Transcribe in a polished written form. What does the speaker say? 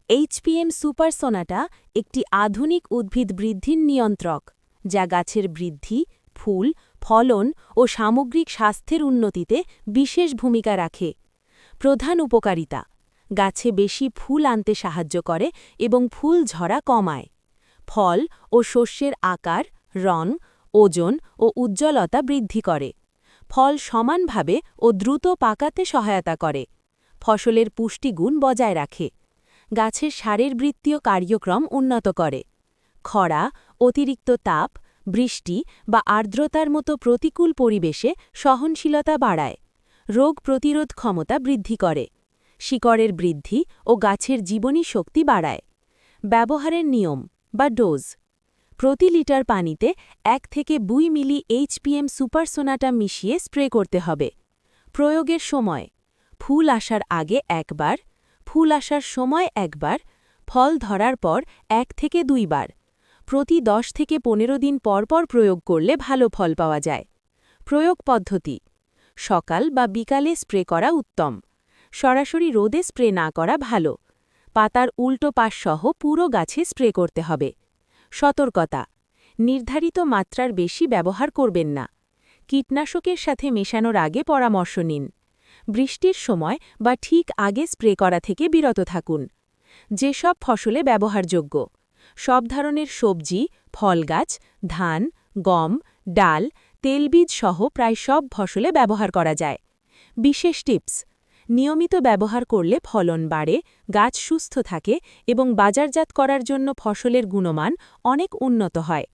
HPM super সোনাটা একটি আধুনিক উদ্ভিদ বৃদ্ধির নিয়ন্ত্রক যা গাছের বৃদ্ধি, ফুল, ফলন ও সামগ্রিক স্বাস্থ্যের উন্নতিতে বিশেষ ভূমিকা রাখে। প্রধান উপকারিতা: গাছে বেশি ফুল আনতে সাহায্য করে এবং ফুল ঝরা কমায়। ফল ও শস্যের আকার, রং, ওজন ও উজ্জ্বলতা বৃদ্ধি করে। ফল সমানভাবে ও দ্রুত পাকাতে সহায়তা করে। ফসলের পুষ্টিগুণ বজায় রাখে। গাছের শারীরবৃত্তীয় কার্যক্রম উন্নত করে। খরা, অতিরিক্ত তাপ, বৃষ্টি বা আর্দ্রতার মতো প্রতিকূল পরিবেশে সহনশীলতা বাড়ায়। রোগ প্রতিরোধ ক্ষমতা বৃদ্ধি করে। শিকড়ের বৃদ্ধি ও গাছের জীবনী শক্তি বাড়ায়। ব্যবহারের নিয়ম বা ডোজ: প্রতি লিটার পানিতে 1 থেকে 2 মিলি এইচপিএম সুপার সোনাটা মিশিয়ে স্প্রে করতে হবে। প্রয়োগের সময়: ফুল আসার আগে একবার, ফুল আসার সময় একবার, ফল ধরার পর 1 থেকে 2 বার। প্রতি 10 থেকে 15 দিন পর পর প্রয়োগ করলে ভালো ফল পাওয়া যায়। প্রয়োগ পদ্ধতি: সকাল বা বিকালে স্প্রে করা উত্তম। সরাসরি রোদে স্প্রে না করা ভালো। পাতার উল্টো পাশ সহ পুরো গাছে স্প্রে করতে হবে। সতর্কতা: নির্ধারিত মাত্রার বেশি ব্যবহার করবেন না। কীটনাশকের সাথে মেশানোর আগে পরামর্শ নিন। বৃষ্টির সময় বা ঠিক আগে স্প্রে করা থেকে বিরত থাকুন। যেসব ফসলে ব্যবহারযোগ্য: সব ধরনের সবজি, ফল গাছ, ধান, গম, ডাল, তেলবীজ সহ প্রায় সব ফসলে ব্যবহার করা যায়। বিশেষ টিপস: নিয়মিত ব্যবহার করলে ফলন বাড়ে, গাছ সুস্থ থাকে এবং বাজারজাত করার জন্য ফসলের গুণমান অনেক উন্নত হয়।